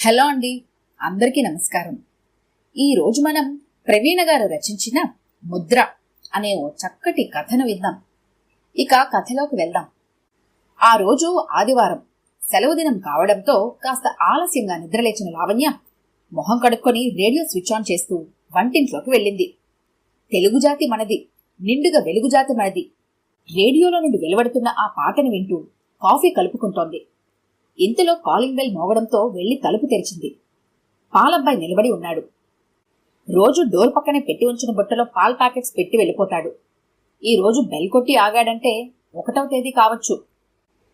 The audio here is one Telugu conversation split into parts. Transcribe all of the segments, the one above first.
హలో అండి, అందరికీ నమస్కారం. ఈరోజు మనం ప్రవీణ గారు రచించిన ముద్ర అనే ఓ చక్కటి కథను విందాం. ఇక కథలోకి వెళ్దాం. ఆ రోజు ఆదివారం సెలవు దినం కావడంతో కాస్త ఆలస్యంగా నిద్రలేచిన లావణ్య మొహం కడుక్కొని రేడియో స్విచ్ ఆన్ చేస్తూ వంటింట్లోకి వెళ్ళింది. తెలుగు జాతి మనది, నిండుగా వెలుగు జాతి మనది. రేడియోలో నుండి వెలువడుతున్న ఆ పాటను వింటూ కాఫీ కలుపుకుంటోంది. ఇంతలో కాలింగ్ బెల్ మోగడంతో వెళ్లి తలుపు తెరిచింది. పాలబ్బాయి నిలబడి ఉన్నాడు. రోజు డోర్ పక్కనే పెట్టి ఉంచిన బుట్టలో పాల్ ప్యాకెట్స్ పెట్టి వెళ్ళిపోతాడు. ఈ రోజు బెల్ కొట్టి ఆగాడంటే 1వ తేదీ కావచ్చు.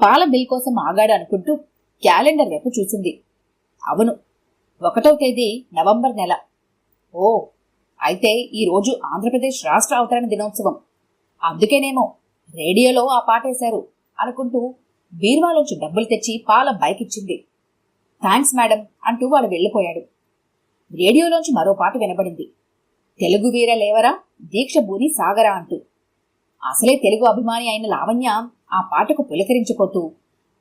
పాల బిల్ కోసం ఆగాడు అనుకుంటూ క్యాలెండర్ వైపు చూసింది. అవును, 1వ తేదీ నవంబర్ నెల. ఓ, అయితే ఈ రోజు ఆంధ్రప్రదేశ్ రాష్ట్ర అవతరణ దినోత్సవం. అందుకేనేమో రేడియోలో ఆ పాటేశారు అనుకుంటూ బీర్వాలోంచి డబ్బులు తెచ్చి పాలబ్బాయికిచ్చింది. థ్యాంక్స్ మేడం అంటూ వాడు వెళ్లిపోయాడు. రేడియోలోంచి మరో పాట వినబడింది. తెలుగు వీర లేవరా, దీక్ష భూని సాగరా అంటూ. అసలే తెలుగు అభిమాని అయిన లావణ్య ఆ పాటకు పులకరించిపోతూ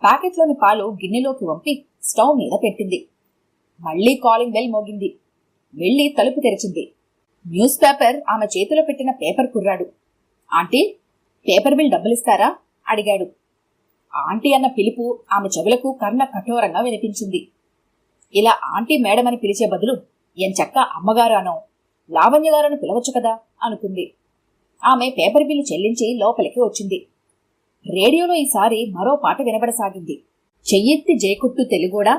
ప్యాకెట్లోని పాలు గిన్నెలోకి వంపి స్టవ్ మీద పెట్టింది. మళ్లీ కాలింగ్ బెల్ మోగింది. వెళ్లి తలుపు తెరిచింది. న్యూస్ పేపర్ ఆమె చేతిలో పెట్టిన పేపర్ కుర్రాడు. ఆంటీ, పేపర్ బిల్ డబ్బులిస్తారా అడిగాడు. ఆంటీ అన్న పిలుపు ఆమె చెవులకు కర్ణ కఠోరంగా వినిపించింది. ఇలా ఆంటీ మేడం అని పిలిచే బదులు ఎంచక్క అమ్మగారు అనో లావణ్య గారను పిలవచ్చు కదా అనుకుంది. ఆమె పేపర్ బిల్లు చెల్లించి లోపలికి వచ్చింది. రేడియోలో ఈసారి మరో పాట వినబడసాగింది. చెయ్యెత్తి జయకొట్టు తెలుగోడా,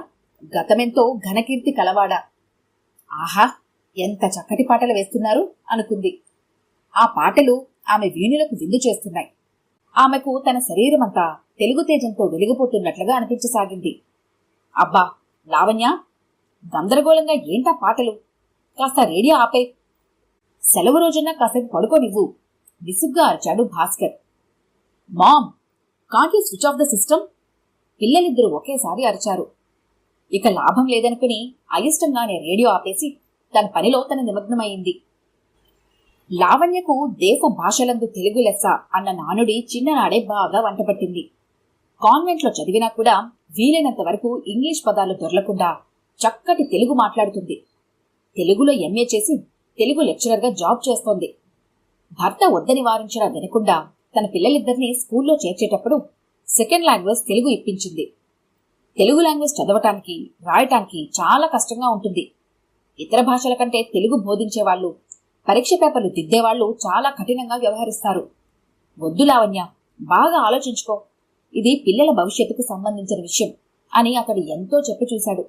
గతమెంతో ఘనకీర్తి కలవాడా. ఆహా, ఎంత చక్కటి పాటలు వేస్తున్నారు అనుకుంది. ఆ పాటలు ఆమె వీణులకు విందు చేస్తున్నాయి. ఆమెకు తన శరీరమంతా తెలుగు తేజంతో వెలిగిపోతున్నట్లుగా అనిపించసాగింది. అబ్బా లావణ్య, గందరగోళంగా ఏంటా పాటలు, కాస్త రేడియో ఆపే. సెలవు రోజున కాసేపు పడుకోనివ్వు విసుగ్గా అరిచాడు Bhaskar. Mom, can't you switch off the system? పిల్లలిద్దరూ ఒకేసారి అరిచారు. ఇక లాభం లేదనుకుని అయిష్టంగానే రేడియో ఆపేసి తన పనిలో తన నిమగ్నమైంది. లావణ్యకు దేశ భాషలందు తెలుగు లెస్స అన్న నానుడి చిన్ననాడే బాగా వంటపట్టింది. కాన్వెంట్లో చదివినా కూడా వీలైనంత వరకు ఇంగ్లీష్ పదాలు దొరలకుండా చక్కటి తెలుగు మాట్లాడుతుంది. తెలుగులో ఎంఏ చేసి తెలుగు లెక్చరర్గా జాబ్ చేస్తోంది. భర్త వద్దని వారించినా వినకుండా తన పిల్లలిద్దరినీ స్కూల్లో చేర్చేటప్పుడు సెకండ్ లాంగ్వేజ్ తెలుగు ఇప్పించింది. తెలుగు లాంగ్వేజ్ చదవటానికి, రాయటానికి చాలా కష్టంగా ఉంటుంది. ఇతర భాషల కంటే తెలుగు బోధించేవాళ్లు, పరీక్ష పేపర్లు దిద్దేవాళ్లు చాలా కఠినంగా వ్యవహరిస్తారు. వద్దు లావణ్య, బాగా ఆలోచించుకో, ఇది పిల్లల భవిష్యత్తుకు సంబంధించిన విషయం అని అతడు ఎంతో చెప్పి చూశాడు.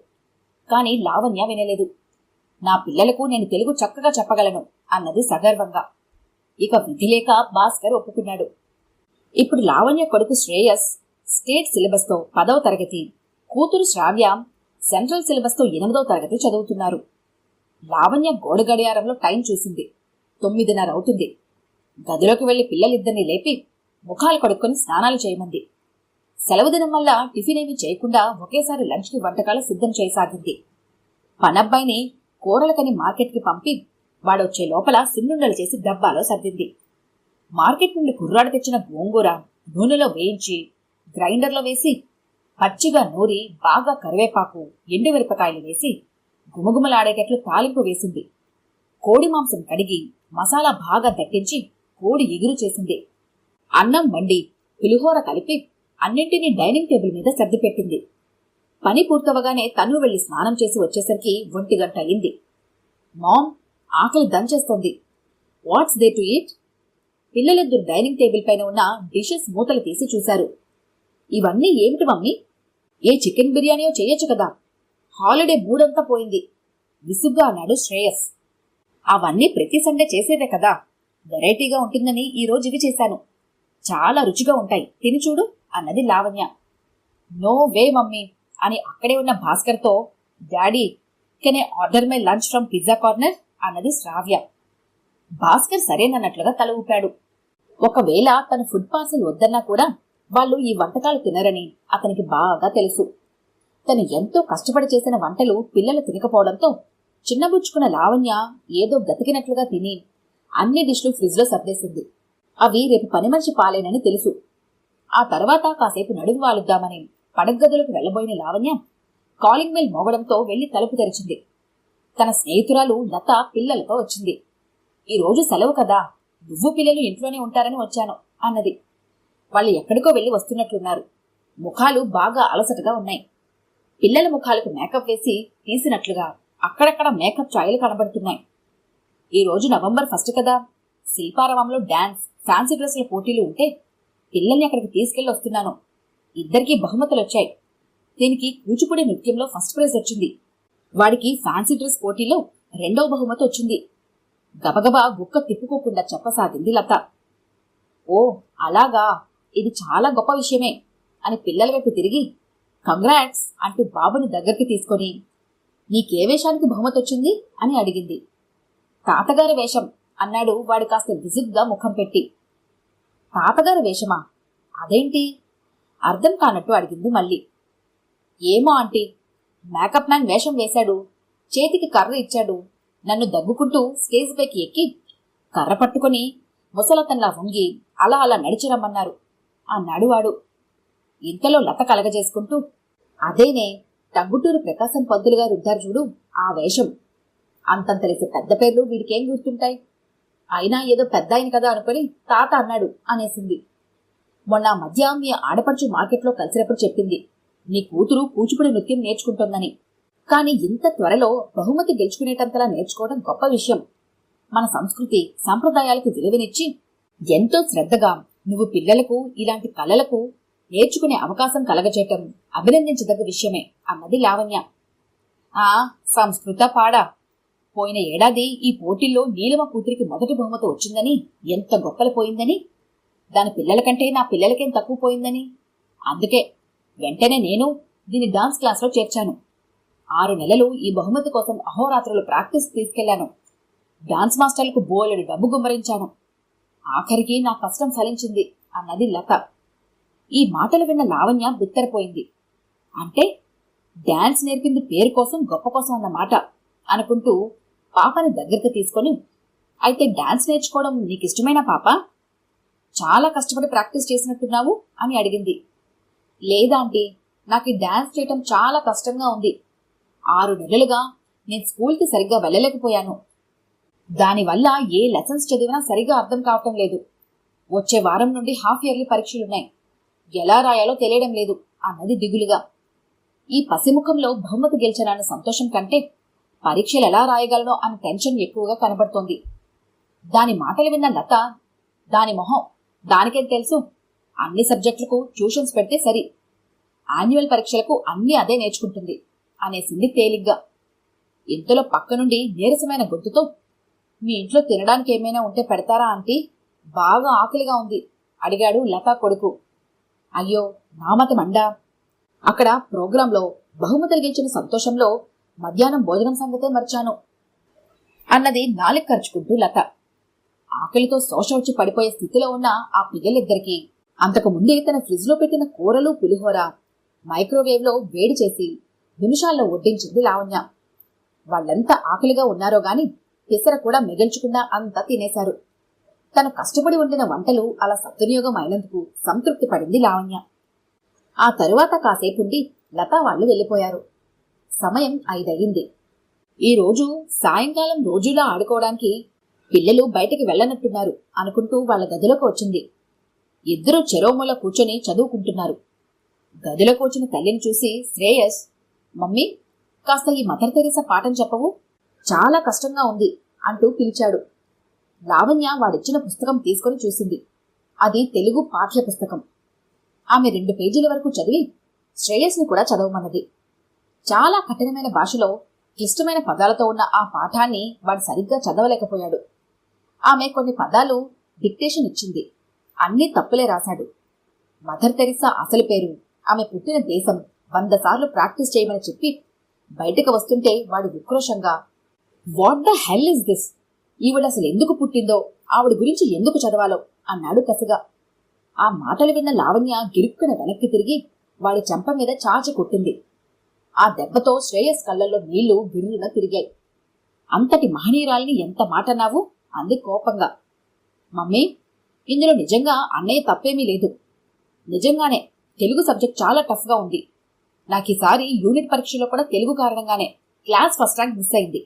కాని లావణ్య వినలేదు. నా పిల్లలకు నేను తెలుగు చక్కగా చెప్పగలను అన్నది సగర్వంగా. ఇక విధి లేక భాస్కర్ ఒప్పుకున్నాడు. ఇప్పుడు లావణ్య కొడుకు శ్రేయస్ స్టేట్ సిలబస్తో 10వ తరగతి, కూతురు శ్రావ్య సెంట్రల్ సిలబస్తో 8వ తరగతి చదువుతున్నారు. లావణ్య గోడ గడియారంలో టైం చూసింది. 9:30 అవుతుంది. గదిలోకి వెళ్లి పిల్లలిద్దరినీ లేపి ముఖాలు కడుక్కొని స్నానాలు చేయమంది. సెలవు దినం వల్ల టిఫిన్ ఏమీ చేయకుండా ఒకేసారి లంచ్కి వంటకాలు సిద్ధం చేయసాగింది. పనబ్బాయిని కూరలకని మార్కెట్కి పంపి వాడొచ్చే లోపల సున్నుండలు చేసి డబ్బాలో సర్దింది. మార్కెట్ నుండి కుర్రాడు తెచ్చిన గోంగూర నూనెలో వేయించి గ్రైండర్లో వేసి పచ్చిగా నూరి బాగా కరివేపాకు, ఎండుమిరపకాయలు వేసి గుమగుమలాడేటట్లు తాలింపు వేసింది. కోడి మాంసం కడిగి మసాలా బాగా దట్టించి కోడి ఎగురు చేసింది. అన్నం వండి పులిహోర కలిపి అన్నింటినీ డైనింగ్ టేబుల్ మీద సర్దిపెట్టింది. పని పూర్తవగానే తను వెళ్లి స్నానం చేసి వచ్చేసరికి 1 గంట అయింది. మామ్, ఆకలి దంచేస్తోంది. What's there to eat? పిల్లలిద్దరు డైనింగ్ టేబుల్ పైన ఉన్న డిషెస్ మూతలు తీసి చూశారు. ఇవన్నీ ఏమిటి మమ్మీ? ఏ చికెన్ బిర్యానీయో చేయొచ్చు కదా, హాలిడే మూడంతా పోయింది విసుగ్గా అన్నాడు శ్రేయస్. అవన్నీ ప్రతి సండే చేసేదే కదా, వెరైటీగా ఉంటుందని ఈరోజు ఇవి చేశాను. చాలా రుచిగా ఉంటాయి, తిని చూడు అన్నది లావణ్య. నో వే మమ్మీ అని అక్కడే ఉన్న భాస్కర్తో, daddy can I order my lunch from pizza corner అన్నది శ్రావ్య. భాస్కర్ సరేనన్నట్లుగా తల ఊపాడు. ఒకవేళ తన ఫుడ్ పార్సల్ వద్దన్నా కూడా వాళ్ళు ఈ వంటకాలు తినరని అతనికి బాగా తెలుసు. తను ఎంతో కష్టపడి చేసిన వంటలు పిల్లలు తినకపోవడంతో చిన్నబుచ్చుకున్న లావణ్య ఏదో గతికినట్లుగా తిని అన్ని డిష్లు ఫ్రిడ్జ్లో సర్దేసింది. అవి రేపు పని మనిషి పాలేనని తెలుసు. ఆ తర్వాత కాసేపు నడుము వాలుద్దామని పడగ్గదులకు వెళ్లబోయిన లావణ్య కాలింగ్ బెల్ మోగడంతో వెళ్లి తలుపు తెరిచింది. తన స్నేహితురాలు లత పిల్లలతో వచ్చింది. ఈ రోజు సెలవు కదా, నువ్వు పిల్లలు ఇంట్లోనే ఉంటారని వచ్చాను అన్నది. వాళ్ళు ఎక్కడికో వెళ్లి వస్తున్నట్లున్నారు. ముఖాలు బాగా అలసటగా ఉన్నాయి. పిల్లల ముఖాలకు మేకప్ వేసి తీసినట్లుగా అక్కడక్కడ మేకప్ ఛాయలు కనబడుతున్నాయి. ఈ రోజు నవంబర్ 1 కదా, శిల్పారామంలో డాన్స్, ఫ్యాన్సీ డ్రెస్ల పోటీలు ఉంటే పిల్లల్ని అక్కడికి తీసుకెళ్లి వస్తున్నాను. ఇద్దరికీ బహుమతులు వచ్చాయి. దీనికి కూచిపూడి నృత్యంలో ఫస్ట్ ప్రైజ్ వచ్చింది. వాడికి ఫ్యాన్సీ డ్రెస్ పోటీలో 2వ బహుమతి వచ్చింది. గబగబా గుక్క తిప్పుకోకుండా చెప్పసాగింది లత. ఓ అలాగా, ఇది చాలా గొప్ప విషయమే అని పిల్లల వైపు తిరిగి కంగ్రాట్స్ అంటూ బాబుని దగ్గరికి తీసుకొని, నీకే వేషానికి బహుమతి వచ్చింది అని అడిగింది. తాతగారి వేషం అన్నాడు వాడు కాస్త విసుగ్గా ముఖం పెట్టి. తాతగారి వేషమా? అదేంటి? అర్థం కానట్టు అడిగింది మళ్ళీ. ఏమో ఆంటీ, మేకప్ మ్యాన్ వేషం వేశాడు, చేతికి కర్ర ఇచ్చాడు, నన్ను దగ్గుకుంటూ స్టేజ్ పైకి ఎక్కి కర్ర పట్టుకుని ముసలతన్లా వంగి అలా అలా నడిచిరమ్మన్నారు అన్నాడు వాడు. ఇంతలో లత కలగజేసుకుంటూ, అదేనే, టంగుటూరు ప్రకాశం పంతులు గారు ఉంటారు చూడు, ఆ వేషం. అంతంతలేసి పెద్ద పేర్లు వీడికేం గుర్తుంటాయి? అయినా ఏదో పెద్ద ఆయన కదా అనుకుని తాత అన్నాడు అనేసింది. మొన్న మధ్య మీ ఆడపడుచు మార్కెట్లో కలిసినప్పుడు చెప్పింది, నీ కూతురు కూచిపూడి నృత్యం నేర్చుకుంటోందని. కాని ఇంత త్వరలో బహుమతి గెలుచుకునేటంతలా నేర్చుకోవడం గొప్ప విషయం. మన సంస్కృతి సంప్రదాయాలకు విలువనిచ్చి ఎంతో శ్రద్ధగా నువ్వు పిల్లలకు ఇలాంటి కళలకు నేర్చుకునే అవకాశం కలగచేయటం అభినందించదగ్గ విషయమే అన్నది లావణ్య. ఆ సంస్కృత పాడా, పోయిన ఏడాది ఈ పోటీల్లో నీలమ కూతురికి మొదటి బహుమతి వచ్చిందని, ఎంత గొప్పలు పోయిందని, దాని పిల్లల కంటే నా పిల్లలకేం తక్కువ పోయిందని. అందుకే వెంటనే నేను దీన్ని డాన్స్ క్లాస్లో చేర్చాను. 6 నెలలు ఈ బహుమతి కోసం అహోరాత్రులు ప్రాక్టీస్ తీసుకెళ్లాను. డాన్స్ మాస్టర్లకు బోలెడు డబ్బు గుమ్మరించాను. ఆఖరికి నా కష్టం ఫలించింది అన్నది లత. ఈ మాటలు విన్న లావణ్య బిత్తరపోయింది. అంటే డాన్స్ నేర్పింది పేరు కోసం, గొప్ప కోసం అన్నమాట అనుకుంటూ పాపని దగ్గరికి తీసుకొని, అయితే డాన్స్ నేర్చుకోవడం నీకిష్టమేనా పాప? చాలా కష్టపడి ప్రాక్టీస్ చేసినట్టున్నావు అని అడిగింది. లేదాంటీ, నాకు ఈ డాన్స్ చేయటం చాలా కష్టంగా ఉంది. 6 నెలలుగా నేను స్కూల్కి సరిగ్గా వెళ్ళలేకపోయాను. దానివల్ల ఏ లెసన్స్ చదివినా సరిగ్గా అర్థం కావటం లేదు. వచ్చే వారం నుండి హాఫ్ ఇయర్లీ పరీక్షలున్నాయి. ఎలా రాయాలో తెలియడం లేదు అన్నది దిగులుగా. ఈ పసిముఖంలో బహుమతి గెలిచానన్న సంతోషం కంటే పరీక్షలు ఎలా రాయగలనో అన్న టెన్షన్ ఎక్కువగా కనబడుతోంది. దాని మాటలు విన్న లత, దాని మొహం దానికేం తెలుసు, అన్ని సబ్జెక్టులకు ట్యూషన్స్ పెడితే సరి, యాన్యువల్ పరీక్షలకు అన్నీ అదే నేర్చుకుంటుంది అనేసింది తేలిగ్గా. ఇంతలో పక్క నుండి నీరసమైన గొంతుతో, మీ ఇంట్లో తినడానికి ఏమైనా ఉంటే పెడతారా ఆంటీ? బాగా ఆకలిగా ఉంది అడిగాడు లతా కొడుకు. అయ్యో నామత మండా, అక్కడ ప్రోగ్రాంలో బహుమతులు గెలిచిన సంతోషంలో మధ్యాహ్నం భోజనం సంగతే మర్చాను అన్నది నాలుక ఖర్చుకుంటూ లత. ఆకలితో శోష వచ్చి పడిపోయే స్థితిలో ఉన్న ఆ పిల్లలిద్దరికీ అంతకు ముందే తన ఫ్రిడ్జ్ లో పెట్టిన కూరలు పులిహోర మైక్రోవేవ్ లో వేడి చేసి నిమిషాల్లో వడ్డించింది లావణ్య. వాళ్ళెంత ఆకలిగా ఉన్నారో గాని పెసర కూడా మిగిల్చకుండా అంతా తినేశారు. తను కష్టపడి వండిన వంటలు అలా సద్వినియోగం అయినందుకు సంతృప్తి పడింది లావణ్య. ఆ తరువాత కాసేపుండి లతా వాళ్ళు వెళ్ళిపోయారు. సమయం 5 అయింది. ఈ రోజు సాయంకాలం రోజులా ఆడుకోవడానికి పిల్లలు బయటికి వెళ్లనట్టున్నారు అనుకుంటూ వాళ్ల గదిలోకి వచ్చింది. ఇద్దరూ చెరోమూల కూర్చొని చదువుకుంటున్నారు. గదిలోకి వచ్చిన తల్లిని చూసి శ్రేయస్, మమ్మీ కాస్త ఈ మదర్ తెరీసా పాఠం చెప్పవు, చాలా కష్టంగా ఉంది అంటూ పిలిచాడు. లావణ్య వాడిచ్చిన పుస్తకం తీసుకుని చూసింది. అది తెలుగు పాఠ్య పుస్తకం. ఆమె 2 పేజీల వరకు చదివి శ్రేయస్ని కూడా చదవమన్నది. చాలా కఠినమైన భాషలో క్లిష్టమైన పదాలతో ఉన్న ఆ పాఠాన్ని వాడు సరిగ్గా చదవలేకపోయాడు. ఆమె కొన్ని పదాలు డిక్టేషన్ ఇచ్చింది. అన్నీ తప్పులే రాశాడు. మదర్ తెరీసా అసలు పేరు, ఆమె పుట్టిన దేశం 100 సార్లు ప్రాక్టీస్ చేయమని చెప్పి బయటకు వస్తుంటే వాడు ఉక్రోషంగా, what the hell is this, ఈవిడ అసలు ఎందుకు పుట్టిందో, ఆవిడ గురించి ఎందుకు చదవాలో అన్నాడు కసిగా. ఆ మాటలు విన్న లావణ్య గిరుక్కున వెనక్కి తిరిగి వాడి చెంప మీద చాచి కొట్టింది. ఆ దెబ్బతో శ్రేయస్ కళ్ళల్లో నీళ్లు గిర్రున తిరిగాయి. అంతటి మహనీయురాల్ని ఎంత మాటన్నావు అంది కోపంగా. మమ్మీ, ఇందులో నిజంగా అన్నయ్య తప్పేమీ లేదు. నిజంగానే తెలుగు సబ్జెక్ట్ చాలా టఫ్గా ఉంది. నాకు ఈసారి యూనిట్ పరీక్షలో కూడా తెలుగు కారణంగానే క్లాస్ ఫస్ట్ ర్యాంక్ మిస్ అయింది.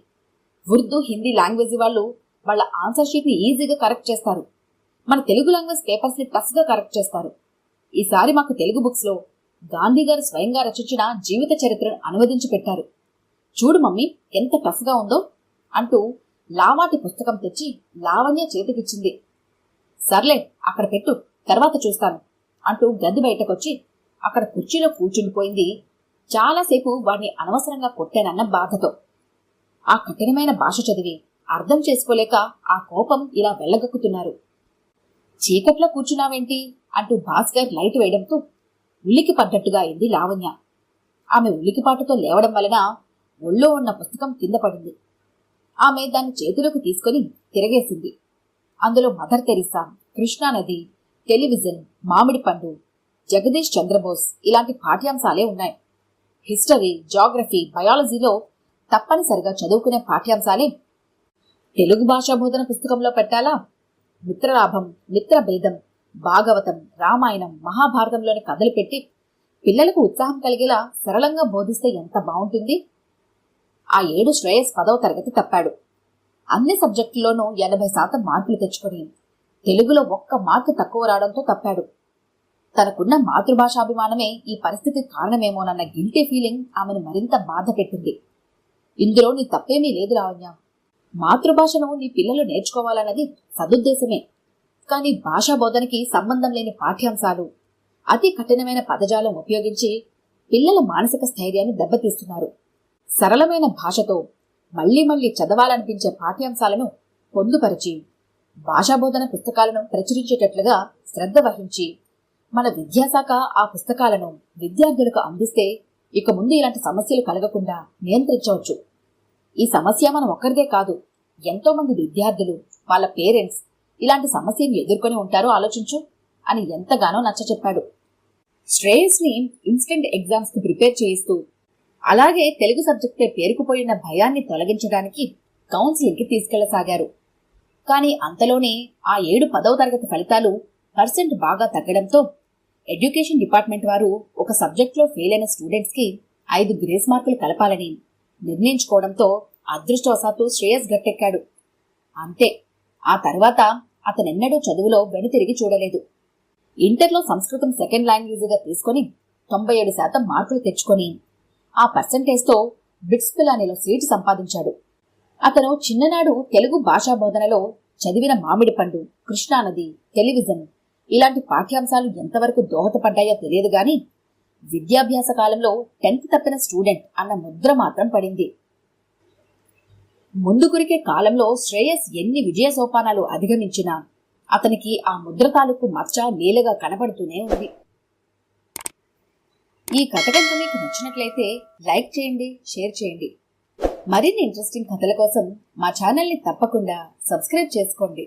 ఉర్దూ, హిందీ లాంగ్వేజ్ వాళ్ళు వాళ్ళ ఆన్సర్ షీట్ ని ఈజీగా కరెక్ట్ చేస్తారు. మన తెలుగు లాంగ్వేజ్ పేపర్స్ ని టఫ్ గా కరెక్ట్ చేస్తారు. ఈసారి మాకు తెలుగు బుక్స్ లో గాంధీ గారు స్వయంగా రచించిన జీవిత చరిత్రను అనువదించి పెట్టారు. చూడు మమ్మీ ఎంత టఫ్ గా ఉందో అంటూ లావాటి పుస్తకం తెచ్చి లావణ్య చేతికిచ్చింది. సర్లే అక్కడ పెట్టు, తర్వాత చూస్తాను అంటూ గది బయటకొచ్చి అక్కడ కుర్చీలో కూర్చుండిపోయింది. చాలాసేపు వాడిని అనవసరంగా కొట్టానన్న బాధతో. ఆ కఠినమైన భాష చదివి అర్థం చేసుకోలేక ఆ కోపం ఇలా వెళ్ళగక్కుతున్నారు. చీకట్లో కూర్చున్నావేంటి అంటూ భాస్కర్ లైట్ వేయడంతో ఉలికి పడ్డట్టుగా అయింది లావణ్య. ఆమె ఉలికిపాటుతో లేవడం వలన ఒళ్ళో ఉన్న పుస్తకం కింద పడింది. ఆమె దాన్ని చేతిలోకి తీసుకుని తిరగేసింది. అందులో మదర్ తెరిసా, కృష్ణానది, టెలివిజన్, మామిడి పండు, జగదీష్ చంద్రబోస్ ఇలాంటి పాఠ్యాంశాలే ఉన్నాయి. హిస్టరీ, జాగ్రఫీ, బయాలజీలో తప్పనిసరిగా చదువుకునే పాఠ్యాంశాలే తెలుగు భాషా బోధన పుస్తకంలో పెట్టాలా? మిత్రలాభం, మిత్రభేదం, భాగవతం, రామాయణం, మహాభారతంలోని కథలు పెట్టి పిల్లలకు ఉత్సాహం కలిగేలా సరళంగా బోధిస్తే ఎంత బాగుంటుంది. ఆ ఏడు శ్రేయస్ 10వ తరగతి తప్పాడు. అన్ని సబ్జెక్టుల్లోనూ 80% మార్కులు తెచ్చుకొని తెలుగులో 1 మార్కు తక్కువ రావడంతో తప్పాడు. తనకున్న మాతృభాషాభిమానమే ఈ పరిస్థితికి కారణమేమోనన్న గిల్టీ ఫీలింగ్ ఆమెను మరింత బాధ పెట్టింది. ఇందులో నీ తప్పేమీ లేదు లావణ్య. మాతృభాషను నీ పిల్లలు నేర్చుకోవాలన్నది సదుద్దేశమే. కానీ భాషా బోధనకి సంబంధం లేని పాఠ్యాంశాలు, అతి కఠినమైన పదజాలం ఉపయోగించి పిల్లల మానసిక స్థైర్యాన్ని దెబ్బతీస్తున్నారు. సరళమైన భాషతో మళ్లీ మళ్లీ చదవాలనిపించే పాఠ్యాంశాలను పొందుపరిచి భాషాబోధన పుస్తకాలను ప్రచురించేటట్లుగా శ్రద్ధ వహించి మన విద్యాశాఖ ఆ పుస్తకాలను విద్యార్థులకు అందిస్తే ఇక ముందు ఇలాంటి సమస్యలు కలగకుండా నియంత్రించవచ్చు. ఈ సమస్య మనం ఒక్కరిదే కాదు, ఎంతో మంది విద్యార్థులు, వాళ్ళ పేరెంట్స్ ఇలాంటి సమస్యను ఎదుర్కొని ఉంటారో ఆలోచించు అని ఎంతగానో నచ్చచెప్పాడు. శ్రేయస్ ని ఇన్స్టెంట్ ఎగ్జామ్స్ కి ప్రిపేర్ చేయిస్తూ అలాగే తెలుగు సబ్జెక్టుపై పేరుకుపోయిన భయాన్ని తొలగించడానికి కౌన్సిలింగ్ కి తీసుకెళ్లసాగారు. కానీ అంతలోనే ఆ 10వ తరగతి ఫలితాలు % బాగా తగ్గడంతో ఎడ్యుకేషన్ డిపార్ట్మెంట్ వారు ఒక సబ్జెక్టులో ఫెయిల్ అయిన స్టూడెంట్స్ కి 5 గ్రేస్ మార్కులు కలపాలని నిర్ణయించుకోవడంతో అదృష్టవశాత్తు శ్రేయస్ గట్టెక్కాడు. అంతే, ఆ తర్వాత అతనెన్నడూ చదువులో వెనుతిరిగి చూడలేదు. ఇంటర్లో సంస్కృతం సెకండ్ లాంగ్వేజ్గా తీసుకుని 97% మార్కులు తెచ్చుకొని ఆ పర్సంటేజ్తో బిట్స్ పిలానీలో సీటు సంపాదించాడు. అతను చిన్ననాడు తెలుగు భాషా బోధనలో చదివిన మామిడి పండు, కృష్ణానది, టెలివిజన్ ఇలాంటి పాఠ్యాంశాలు ఎంతవరకు దోహదపడ్డాయో తెలియదు గాని విద్యాభ్యాస కాలంలో 10th తప్పిన స్టూడెంట్ అన్న ముద్ర మాత్రం పడింది. ముందు కురికే కాలంలో శ్రేయస్ ఎన్ని విజయ సోపానాలు అధిగమించినా అతనికి ఆ ముద్ర తాలూకు మచ్చ లీలగా కనబడుతూనే ఉంది. ఈ కథ కనుక మీకు నచ్చినట్లయితే లైక్ చేయండి, షేర్ చేయండి. మరిన్ని ఇంట్రెస్టింగ్ కథల కోసం మా ఛానల్ని తప్పకుండా సబ్స్క్రైబ్ చేసుకోండి.